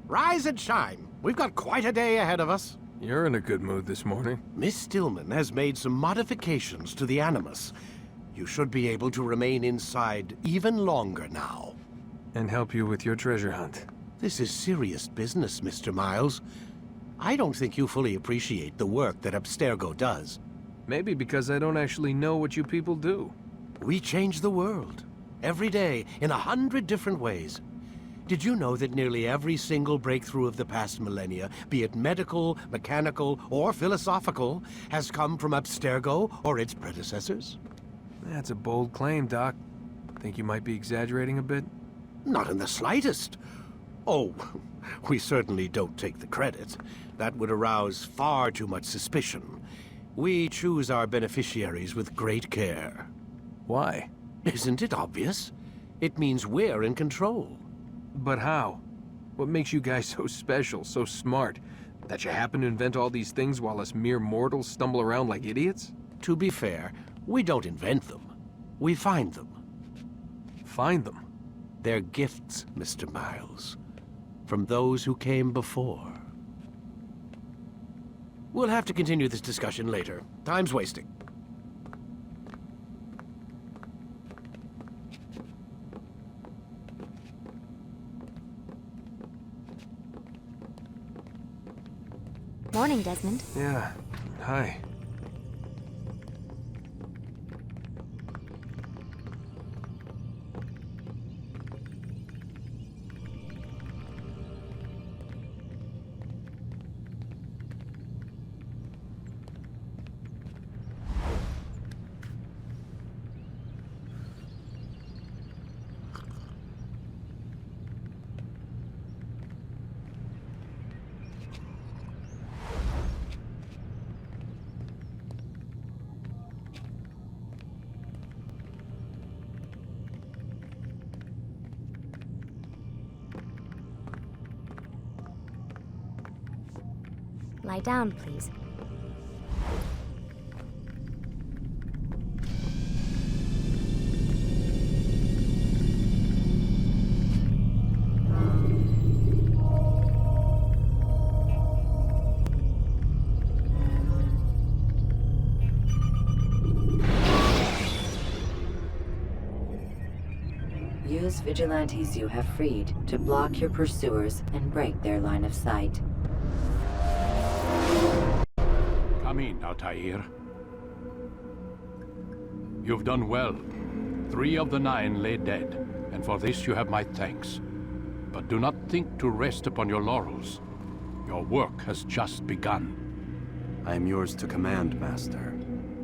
Rise and shine. We've got quite a day ahead of us. You're in a good mood this morning. Miss Stillman has made some modifications to the Animus. You should be able to remain inside even longer now. And help you with your treasure hunt. This is serious business, Mr. Miles. I don't think you fully appreciate the work that Abstergo does. Maybe because I don't actually know what you people do. We change the world. Every day, in 100 different ways. Did you know that nearly every single breakthrough of the past millennia, be it medical, mechanical, or philosophical, has come from Abstergo or its predecessors? That's a bold claim, Doc. Think you might be exaggerating a bit? Not in the slightest. Oh, we certainly don't take the credit. That would arouse far too much suspicion. We choose our beneficiaries with great care. Why? Isn't it obvious? It means we're in control. But how? What makes you guys so special, so smart? That you happen to invent all these things while us mere mortals stumble around like idiots? To be fair, we don't invent them. We find them. Find them? They're gifts, Mr. Miles. From those who came before. We'll have to continue this discussion later. Time's wasting. Morning, Desmond. Yeah. Hi. Lie down, please. Use vigilantes you have freed to block your pursuers and break their line of sight. Come in, Altair. You've done well. 3 of the 9 lay dead, and for this you have my thanks. But do not think to rest upon your laurels. Your work has just begun. I am yours to command, Master.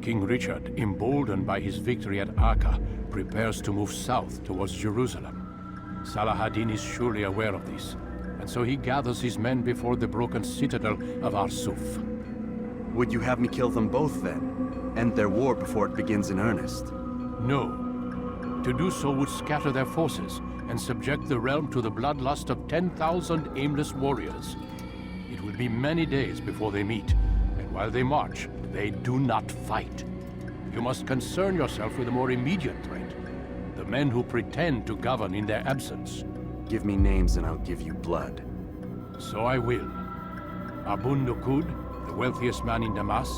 King Richard, emboldened by his victory at Acre, prepares to move south towards Jerusalem. Salah-ad-Din is surely aware of this, and so he gathers his men before the broken citadel of Arsuf. Would you have me kill them both, then? End their war before it begins in earnest? No. To do so would scatter their forces and subject the realm to the bloodlust of 10,000 aimless warriors. It will be many days before they meet, and while they march, they do not fight. You must concern yourself with a more immediate threat. The men who pretend to govern in their absence. Give me names and I'll give you blood. So I will. Abu Nuqoud, the wealthiest man in Damas,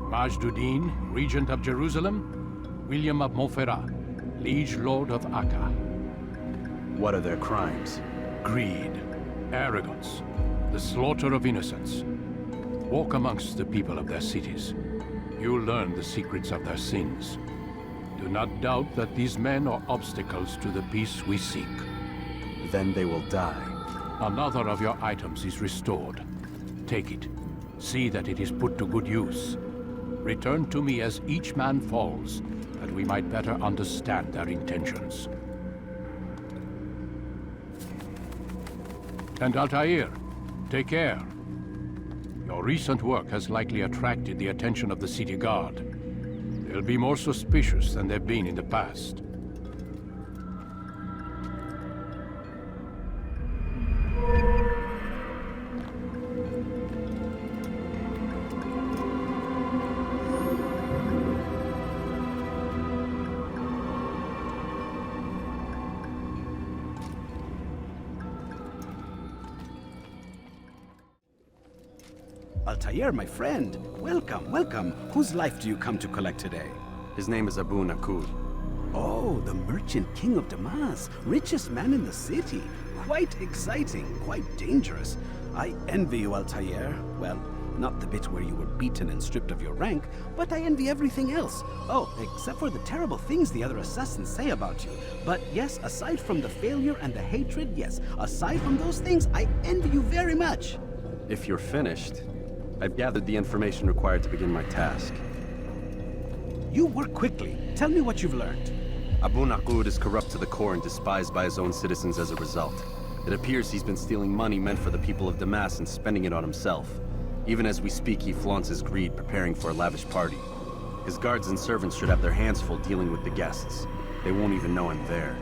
Majduddin, regent of Jerusalem, William of Montferrat, liege lord of Acre. What are their crimes? Greed, arrogance, the slaughter of innocents. Walk amongst the people of their cities. You'll learn the secrets of their sins. Do not doubt that these men are obstacles to the peace we seek. Then they will die. Another of your items is restored. Take it. See that it is put to good use. Return to me as each man falls, that we might better understand their intentions. And Altair, take care. Your recent work has likely attracted the attention of the city guard. They'll be more suspicious than they've been in the past. Altair, my friend. Welcome, welcome. Whose life do you come to collect today? His name is Abu Nuqoud. Oh, the merchant king of Damas. Richest man in the city. Quite exciting, quite dangerous. I envy you, Altair. Well, not the bit where you were beaten and stripped of your rank, but I envy everything else. Oh, except for the terrible things the other assassins say about you. But yes, aside from the failure and the hatred, yes, aside from those things, I envy you very much. If you're finished, I've gathered the information required to begin my task. You work quickly. Tell me what you've learned. Abu Nuqoud is corrupt to the core and despised by his own citizens as a result. It appears he's been stealing money meant for the people of Damas and spending it on himself. Even as we speak, he flaunts his greed, preparing for a lavish party. His guards and servants should have their hands full dealing with the guests. They won't even know I'm there.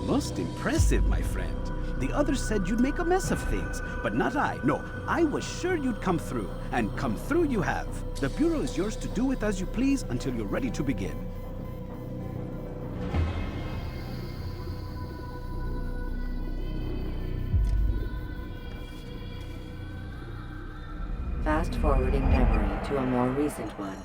Most impressive, my friend. The others said you'd make a mess of things, but not I. No, I was sure you'd come through, and come through you have. The Bureau is yours to do with as you please until you're ready to begin. Fast-forwarding memory to a more recent one.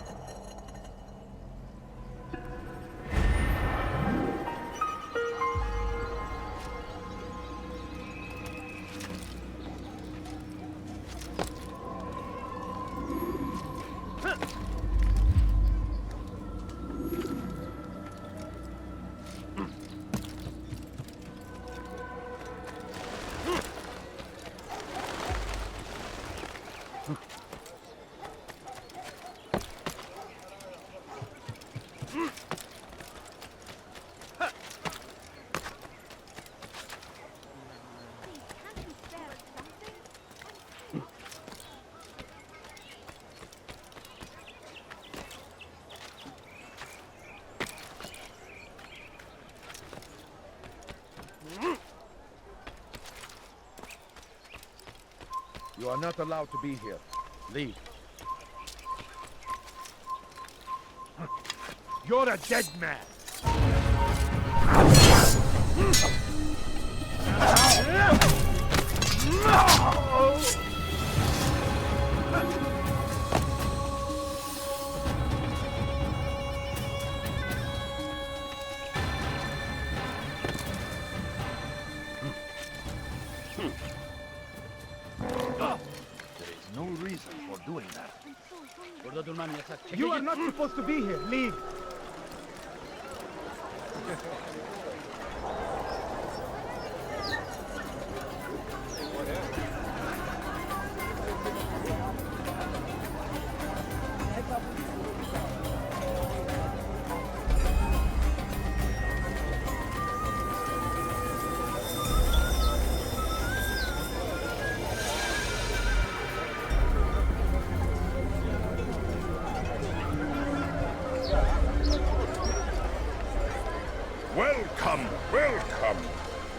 You are not allowed to be here. Leave. You're a dead man! No reason for doing that. You are not supposed to be here. Leave. Welcome, welcome.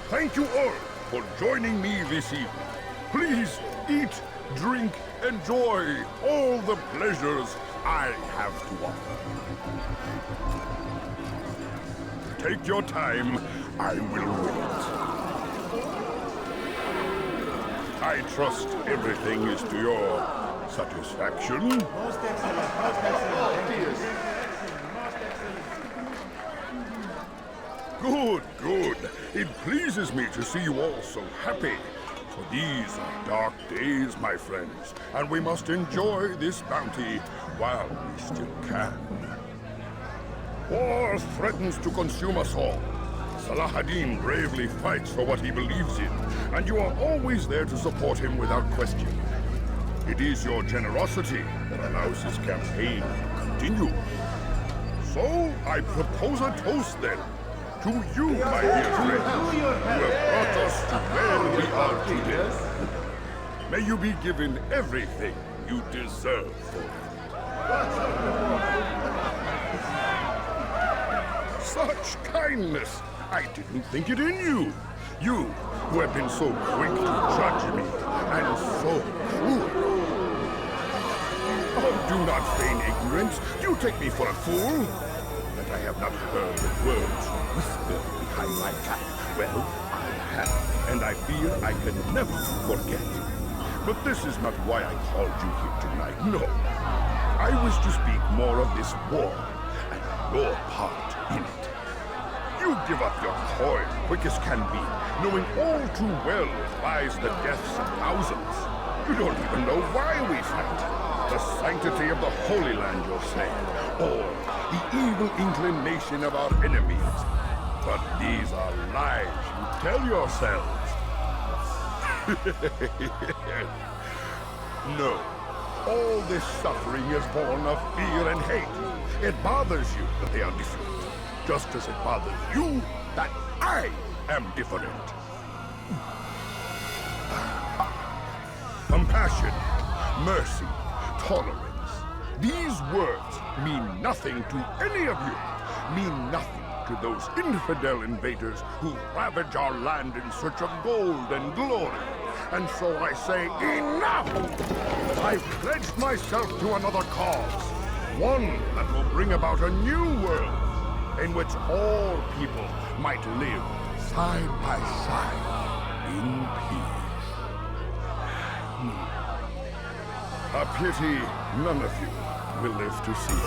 Thank you all for joining me this evening. Please eat, drink, enjoy all the pleasures I have to offer. Take your time, I will wait. I trust everything is to your satisfaction. Most excellent, most excellent. Good, good. It pleases me to see you all so happy. For these are dark days, my friends, and we must enjoy this bounty while we still can. War threatens to consume us all. Salah-ad-Din bravely fights for what he believes in, and you are always there to support him without question. It is your generosity that allows his campaign to continue. So, I propose a toast then. To you, my dear friend, who have brought us to where we are today. May you be given everything you deserve for it. Such kindness! I didn't think it in you. You, who have been so quick to judge me, and so cruel. Oh, do not feign ignorance. Do you take me for a fool? That I have not heard the words whispered behind my back. Well, I have, and I fear I can never forget. But this is not why I called you here tonight, no. I wish to speak more of this war, and your part in it. You give up your coin quick as can be, knowing all too well it buys the deaths of thousands. You don't even know why we fight. The sanctity of the Holy Land, you'll say, or the evil inclination of our enemies. But these are lies you tell yourselves. No. All this suffering is born of fear and hate. It bothers you that they are different, just as it bothers you that I am different. Compassion, mercy, tolerance. These words mean nothing to any of you. Mean nothing to those infidel invaders who ravage our land in search of gold and glory. And so I say, enough! I've pledged myself to another cause. One that will bring about a new world in which all people might live side by side in peace. A pity none of you will live to see it.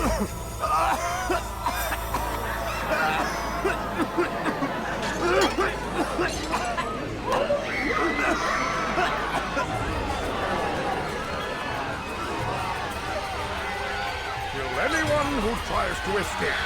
Kill anyone who tries to escape.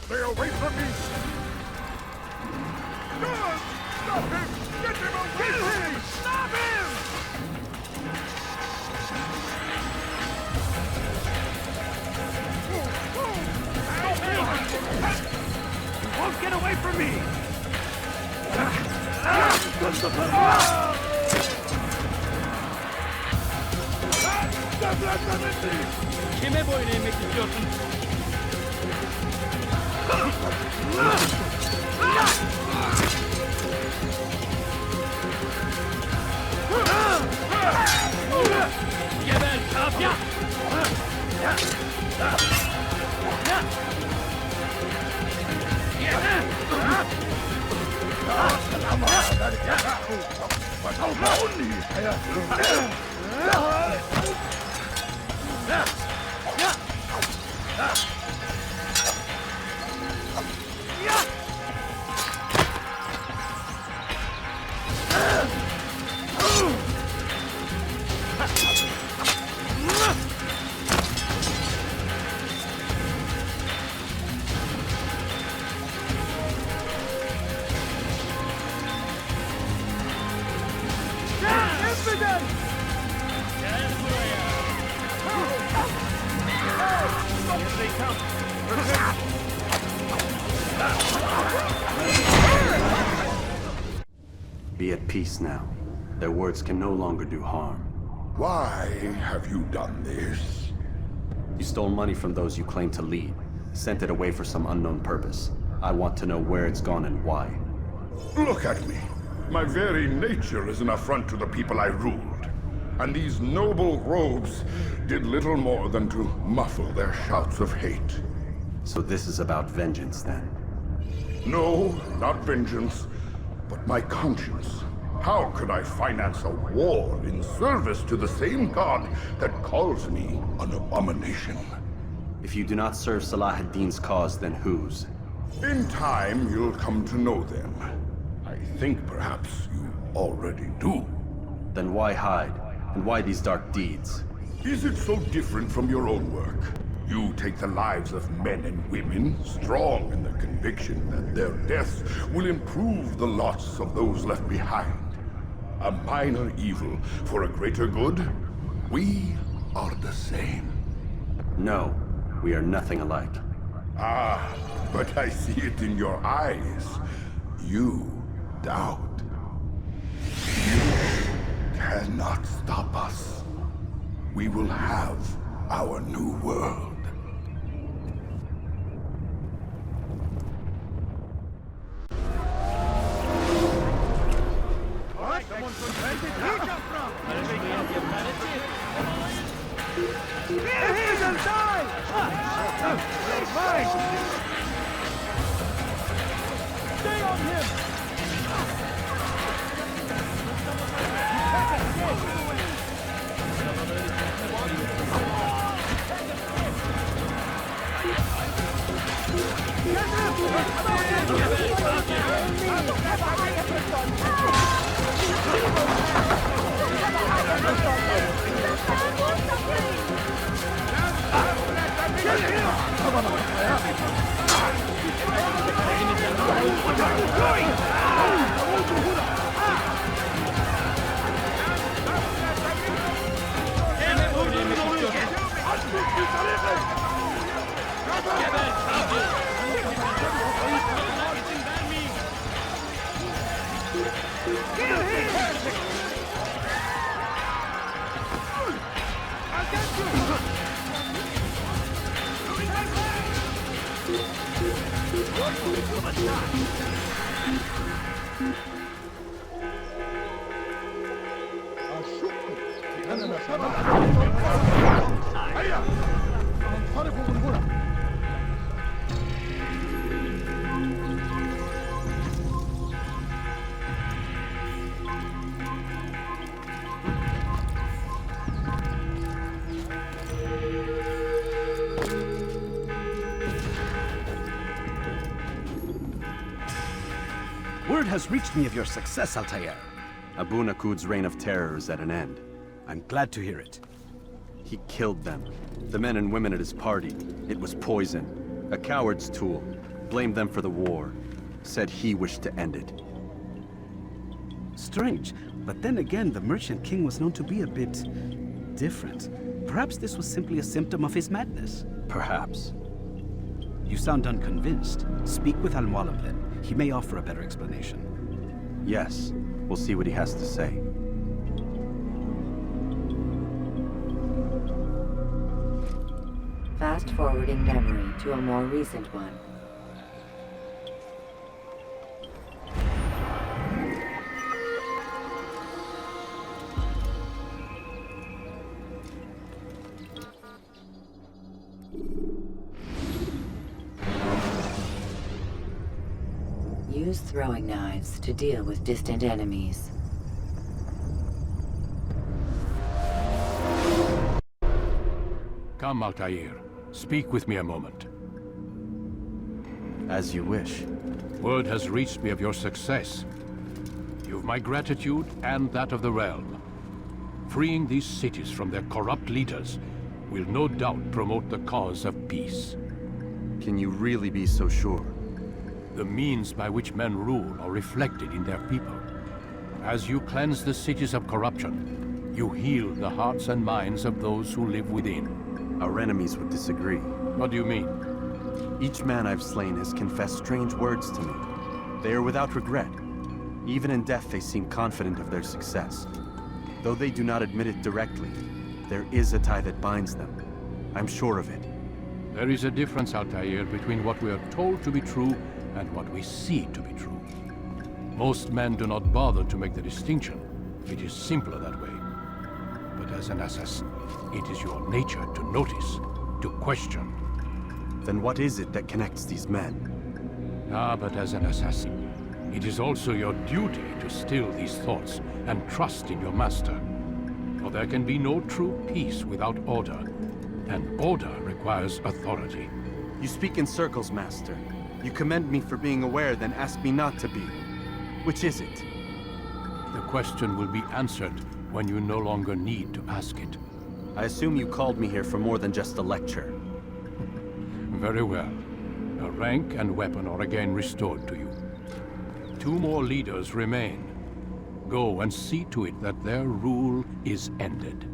Stay away from me! Guards! Stop him! Get him away from me! Stop him! You won't get away from me! Kime boyun eğmek istiyorsun? Geber kafya! Be at peace now. Their words can no longer do harm. Why have you done this? You stole money from those you claim to lead, sent it away for some unknown purpose. I want to know where it's gone and why. Look at me. My very nature is an affront to the people I ruled. And these noble robes did little more than to muffle their shouts of hate. So this is about vengeance, then? No, not vengeance, but my conscience. How could I finance a war in service to the same god that calls me an abomination? If you do not serve Salah ad-Din's cause, then whose? In time, you'll come to know them. think perhaps you already do. Then why hide? And why these dark deeds? Is it so different from your own work? You take the lives of men and women, strong in the conviction that their deaths will improve the lots of those left behind. A minor evil for a greater good? We are the same. No, we are nothing alike. Ah, but I see it in your eyes. You doubt. You cannot stop us. We will have our new world. Stay on him! Word has reached me of your success, Altair. Abu Nuqoud's reign of terror is at an end. I'm glad to hear it. He killed them. The men and women at his party. It was poison. A coward's tool. Blamed them for the war. Said he wished to end it. Strange, but then again, the Merchant King was known to be a bit different. Perhaps this was simply a symptom of his madness. Perhaps. You sound unconvinced. Speak with Al-Mualim then. He may offer a better explanation. Yes. We'll see what he has to say. Fast-forwarding memory to a more recent one. Use throwing knives to deal with distant enemies. Come, Altair. Speak with me a moment. As you wish. Word has reached me of your success. You've my gratitude and that of the realm. Freeing these cities from their corrupt leaders will no doubt promote the cause of peace. Can you really be so sure? The means by which men rule are reflected in their people. As you cleanse the cities of corruption, you heal the hearts and minds of those who live within. Our enemies would disagree. What do you mean? Each man I've slain has confessed strange words to me. They are without regret. Even in death they seem confident of their success. Though they do not admit it directly, there is a tie that binds them. I'm sure of it. There is a difference, Altair, between what we are told to be true and what we see to be true. Most men do not bother to make the distinction. It is simpler that way. But as an assassin, it is your nature to notice, to question. Then what is it that connects these men? Ah, but as an assassin, it is also your duty to still these thoughts and trust in your master. For there can be no true peace without order, and order requires authority. You speak in circles, Master. You commend me for being aware, then ask me not to be. Which is it? The question will be answered when you no longer need to ask it. I assume you called me here for more than just a lecture. Very well. Your rank and weapon are again restored to you. 2 more leaders remain. Go and see to it that their rule is ended.